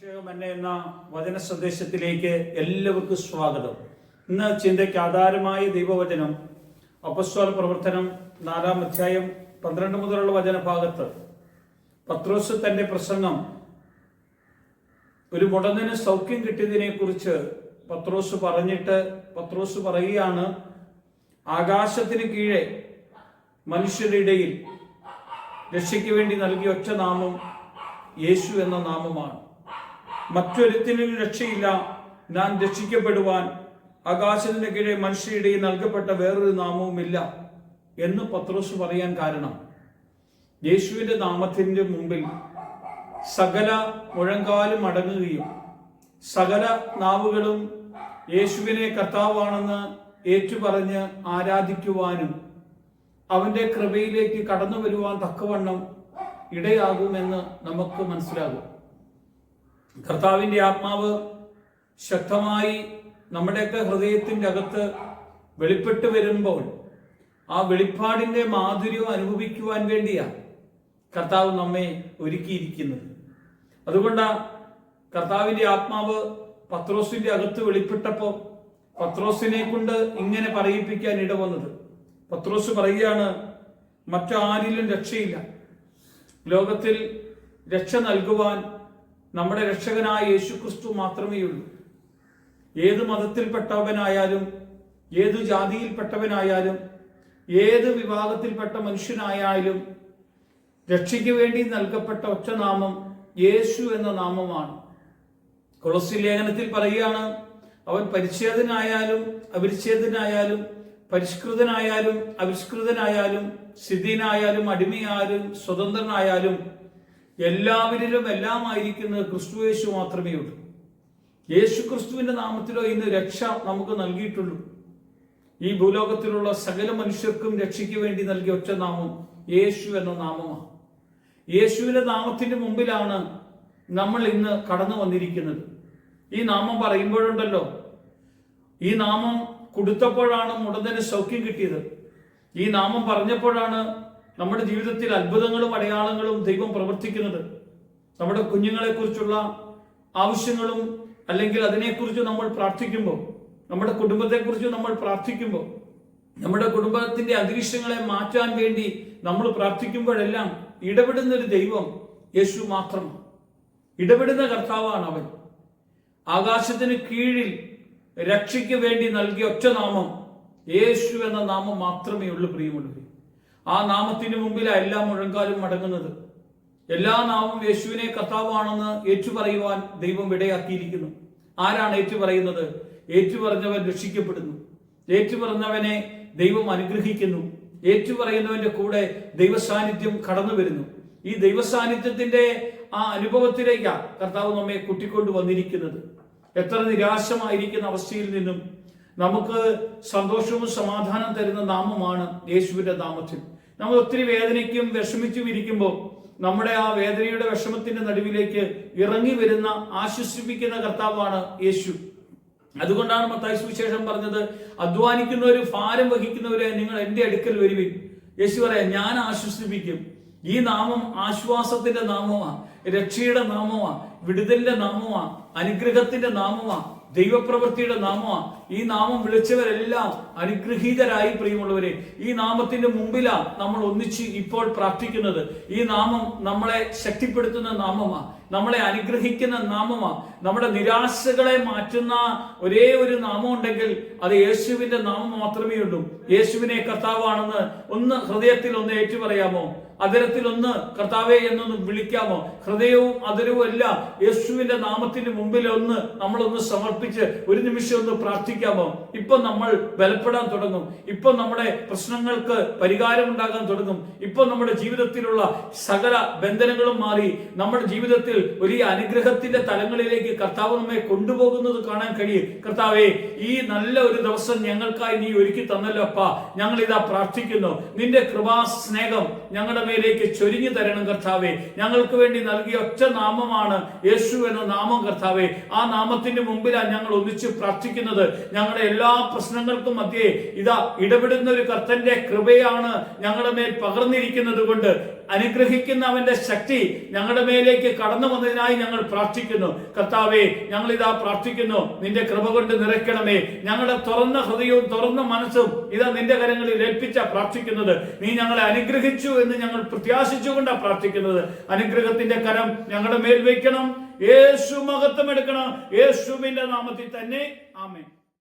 അഭിഷേകം എന്നെ എന്ന വചന സന്ദേശത്തിലേക്ക് എല്ലാവർക്കും സ്വാഗതം. ഇന്ന് ചിന്തയ്ക്ക് ആധാരമായ ദൈവവചനം അപ്പോസ്തല പ്രവർത്തനം 4-ാം അധ്യായം 12 മുതലുള്ള വചനഭാഗത്ത് പത്രോസ് തന്റെ പ്രസംഗം ഒരു മുടന്തന് സൗഖ്യം കിട്ടിയതിനെ കുറിച്ച് പത്രോസ് പറയുകയാണ്, ആകാശത്തിന് കീഴെ മനുഷ്യരുടെ ഇടയിൽ രക്ഷയ്ക്ക് വേണ്ടി നൽകിയ ഒറ്റ നാമം യേശു എന്ന നാമമാണ്. മറ്റൊരുത്തിനും രക്ഷയില്ല, ഞാൻ രക്ഷിക്കപ്പെടുവാൻ ആകാശത്തിന്റെ കീഴെ മനുഷ്യരുടെ ഇടയിൽ നൽകപ്പെട്ട വേറൊരു നാമവുമില്ല എന്ന് പത്രോസ് പറയാൻ കാരണം, യേശുവിന്റെ നാമത്തിന്റെ മുമ്പിൽ സകല മുഴങ്കാലും അടങ്ങുകയും സകല നാവുകളും യേശുവിനെ കർത്താവാണെന്ന് ഏറ്റുപറഞ്ഞ് ആരാധിക്കുവാനും അവന്റെ കൃപയിലേക്ക് കടന്നു വരുവാൻ തക്കവണ്ണം ഇടയാകുമെന്ന് നമുക്ക് മനസ്സിലാകും. കർത്താവിന്റെ ആത്മാവ് ശക്തമായി നമ്മുടെയൊക്കെ ഹൃദയത്തിന്റെ അകത്ത് വെളിപ്പെട്ട് വരുമ്പോൾ ആ വെളിപ്പാടിന്റെ മാധുര്യം അനുഭവിക്കുവാൻ വേണ്ടിയാണ് കർത്താവ് നമ്മെ ഒരുക്കിയിരിക്കുന്നത്. അതുകൊണ്ടാണ് കർത്താവിന്റെ ആത്മാവ് പത്രോസിന്റെ അകത്ത് വെളിപ്പെട്ടപ്പോൾ പത്രോസിനെ കൊണ്ട് ഇങ്ങനെ പറയിപ്പിക്കാൻ ഇടവന്നത്. പത്രോസ് പറയുകയാണ്, മറ്റാരിലും രക്ഷയില്ല. ലോകത്തിൽ രക്ഷ നൽകുവാൻ നമ്മുടെ രക്ഷകനായ യേശുക്രിസ്തു മാത്രമേ ഉള്ളൂ. ഏത് മതത്തിൽപ്പെട്ടവനായാലും ഏത് ജാതിയിൽപ്പെട്ടവനായാലും ഏത് വിഭാഗത്തിൽപ്പെട്ട മനുഷ്യനായാലും രക്ഷയ്ക്ക് വേണ്ടി നൽകപ്പെട്ട ഒറ്റ നാമം യേശു എന്ന നാമമാണ്. കൊളോസ്യ ലേഖനത്തിൽ പറയുകയാണ്, അവൻ പരിച്ഛേദനായാലും അപരിച്ഛേദനായാലും പരിഷ്കൃതനായാലും അവിഷ്കൃതനായാലും സിദ്ധീനായാലും അടിമയായാലും സ്വതന്ത്രനായാലും എല്ലാവരിലും എല്ലാമായിരിക്കുന്നത് ക്രിസ്തു യേശു മാത്രമേ ഉള്ളൂ. യേശു ക്രിസ്തുവിന്റെ നാമത്തിലോ ഇന്ന് രക്ഷ നമുക്ക് നൽകിയിട്ടുള്ളൂ. ഈ ഭൂലോകത്തിലുള്ള സകല മനുഷ്യർക്കും രക്ഷയ്ക്ക് വേണ്ടി നൽകിയ ഒറ്റ നാമം യേശു എന്ന നാമമാണ്. യേശുവിന്റെ നാമത്തിന്റെ മുമ്പിലാണ് നമ്മൾ ഇന്ന് കടന്നു വന്നിരിക്കുന്നത്. ഈ നാമം പറയുമ്പോഴുണ്ടല്ലോ, ഈ നാമം കൊടുത്തപ്പോഴാണ് മുടന്തന് സൗഖ്യം കിട്ടിയത്. ഈ നാമം പറഞ്ഞപ്പോഴാണ് നമ്മുടെ ജീവിതത്തിൽ അത്ഭുതങ്ങളും അടയാളങ്ങളും ദൈവം പ്രവർത്തിക്കുന്നത്. നമ്മുടെ കുഞ്ഞുങ്ങളെ കുറിച്ചുള്ള ആവശ്യങ്ങളും അല്ലെങ്കിൽ അതിനെക്കുറിച്ച് നമ്മൾ പ്രാർത്ഥിക്കുമ്പോൾ, നമ്മുടെ കുടുംബത്തെക്കുറിച്ച് നമ്മൾ പ്രാർത്ഥിക്കുമ്പോൾ, നമ്മുടെ കുടുംബത്തിന്റെ അന്തരീക്ഷങ്ങളെ മാറ്റാൻ വേണ്ടി നമ്മൾ പ്രാർത്ഥിക്കുമ്പോഴെല്ലാം ഇടപെടുന്ന ഒരു ദൈവം യേശു മാത്രമാണ്. ഇടപെടുന്ന കർത്താവാണ് അവൻ. ആകാശത്തിന് കീഴിൽ രക്ഷയ്ക്ക് വേണ്ടി നൽകിയ ഒറ്റ നാമം യേശു എന്ന നാമം മാത്രമേ ഉള്ളൂ. പ്രിയമുള്ളവരെ, ആ നാമത്തിന് മുമ്പിലാണ് എല്ലാ മുഴങ്കാലും മടങ്ങുന്നത്. എല്ലാ നാമവും യേശുവിനെ കർത്താവാണെന്ന് ഏറ്റുപറയുവാൻ ദൈവം ഇടയാക്കിയിരിക്കുന്നു. ആരാണ് ഏറ്റുപറയുന്നത്? ഏറ്റുപറഞ്ഞവൻ രക്ഷിക്കപ്പെടുന്നു. ഏറ്റുപറഞ്ഞവനെ ദൈവം അനുഗ്രഹിക്കുന്നു. ഏറ്റുപറയുന്നവന്റെ കൂടെ ദൈവസാന്നിധ്യം കടന്നു വരുന്നു. ഈ ദൈവസാന്നിധ്യത്തിന്റെ ആ അനുഭവത്തിലേക്കാണ് കർത്താവ് നമ്മെ കൂട്ടിക്കൊണ്ടു വന്നിരിക്കുന്നത്. എത്ര നിരാശമായിരിക്കുന്ന അവസ്ഥയിൽ നിന്നും നമുക്ക് സന്തോഷവും സമാധാനം തരുന്ന നാമമാണ് യേശുവിന്റെ നാമത്തിൽ. നമ്മൾ ഒത്തിരി വേദനയ്ക്കും വിഷമിച്ചും ഇരിക്കുമ്പോൾ നമ്മുടെ ആ വേദനയുടെ വിഷമത്തിന്റെ നടുവിലേക്ക് ഇറങ്ങി വരുന്ന ആശ്വസിപ്പിക്കുന്ന കർത്താവാണ് യേശു. അതുകൊണ്ടാണ് മത്തായി സുവിശേഷം പറഞ്ഞത്, അധ്വാനിക്കുന്നവരും ഭാരം വഹിക്കുന്നവരെ നിങ്ങൾ എന്റെ അടുക്കൽ വരുവിൻ. യേശു പറയാം, ഞാൻ ആശ്വസിപ്പിക്കും. ഈ നാമം ആശ്വാസത്തിന്റെ നാമമാണ്, രക്ഷയുടെ നാമമാണ്, വിടുതലിന്റെ നാമമാണ്, അനുഗ്രഹത്തിന്റെ നാമമാണ്, ദൈവപ്രവൃത്തിയുടെ നാമമാണ്. ഈ നാമം വിളിച്ചവരെല്ലാം അനുഗ്രഹീതരായി. പ്രിയമുള്ളവരെ, ഈ നാമത്തിന്റെ മുമ്പിലാണ് നമ്മൾ ഒന്നിച്ച് ഇപ്പോൾ പ്രാർത്ഥിക്കുന്നത്. ഈ നാമം നമ്മളെ ശക്തിപ്പെടുത്തുന്ന നാമമാണ്, നമ്മളെ അനുഗ്രഹിക്കുന്ന നാമമാണ്. നമ്മുടെ നിരാശകളെ മാറ്റുന്ന ഒരേ ഒരു നാമം ഉണ്ടെങ്കിൽ അത് യേശുവിന്റെ നാമം മാത്രമേ ഉള്ളൂ. യേശുവിനെ കർത്താവാണെന്ന് ഒന്ന് ഹൃദയത്തിൽ ഒന്ന് ഏറ്റുപറയാമോ? അതിരത്തിൽ ഒന്ന് കർത്താവേ എന്നൊന്ന് വിളിക്കാമോ? ഹൃദയവും അതിരവും എല്ലാം യേശുവിന്റെ നാമത്തിന് മുമ്പിൽ നമ്മളൊന്ന് സമർപ്പിച്ച് ഒരു നിമിഷം ഒന്ന് പ്രാർത്ഥിക്കാമോ? ഇപ്പൊ നമ്മൾ ബലപ്പെടാൻ തുടങ്ങും. ഇപ്പൊ നമ്മുടെ പ്രശ്നങ്ങൾക്ക് പരിഹാരം ഉണ്ടാകാൻ തുടങ്ങും. ഇപ്പൊ നമ്മുടെ ജീവിതത്തിലുള്ള സകല ബന്ധനങ്ങളും മാറി നമ്മുടെ ജീവിതത്തിൽ വലിയ അനുഗ്രഹത്തിന്റെ തലങ്ങളിലേക്ക് കർത്താവ് നമ്മെ കൊണ്ടുപോകുന്നത് കാണാൻ കഴിയും. കർത്താവേ, ഈ നല്ല ഒരു ദിവസം ഞങ്ങൾക്കായി നീ ഒരുക്കി തന്നല്ലോ അപ്പാ. ഞങ്ങൾ ഇതാ പ്രാർത്ഥിക്കുന്നു, നിന്റെ കൃപാസ്നേഹം ഞങ്ങളുടെ മേലേക്ക് ചൊരിഞ്ഞു തരണം കർത്താവേ. ഞങ്ങൾക്ക് വേണ്ടി നൽകിയ ഒറ്റ നാമമാണ് യേശു എന്ന നാമം കർത്താവേ. ആ നാമത്തിന്റെ മുമ്പിലാണ് ഞങ്ങൾ ഒന്നിച്ച് പ്രാർത്ഥിക്കുന്നത്. ഞങ്ങളുടെ എല്ലാ പ്രശ്നങ്ങൾക്കും മധ്യേ ഇതാ ഇടപെടുന്ന ഒരു കർത്തന്റെ കൃപയാണ് ഞങ്ങളുടെ മേൽ പകർന്നിരിക്കുന്നത് കൊണ്ട് അനുഗ്രഹിക്കുന്ന അവന്റെ ശക്തി ഞങ്ങളുടെ മേലേക്ക് കടന്നു വന്നതിനായി ഞങ്ങൾ പ്രാർത്ഥിക്കുന്നു. കർത്താവേ, ഞങ്ങൾ ഇതാ പ്രാർത്ഥിക്കുന്നു, നിന്റെ കൃപ കൊണ്ട് നിറയ്ക്കണമേ. ഞങ്ങളുടെ തുറന്ന ഹൃദയവും തുറന്ന മനസ്സും ഇതാ നിന്റെ കരങ്ങളിൽ ഏൽപ്പിച്ച പ്രാർത്ഥിക്കുന്നത്. നീ ഞങ്ങളെ അനുഗ്രഹിച്ചു എന്ന് ഞങ്ങൾ പ്രത്യാശിച്ചുകൊണ്ടാണ് പ്രാർത്ഥിക്കുന്നത്. അനുഗ്രഹത്തിന്റെ കരം ഞങ്ങളുടെ മേൽ വയ്ക്കണം. യേശു മഹത്വം എടുക്കണം. യേശുവിന്റെ നാമത്തിൽ തന്നെ ആമേൻ.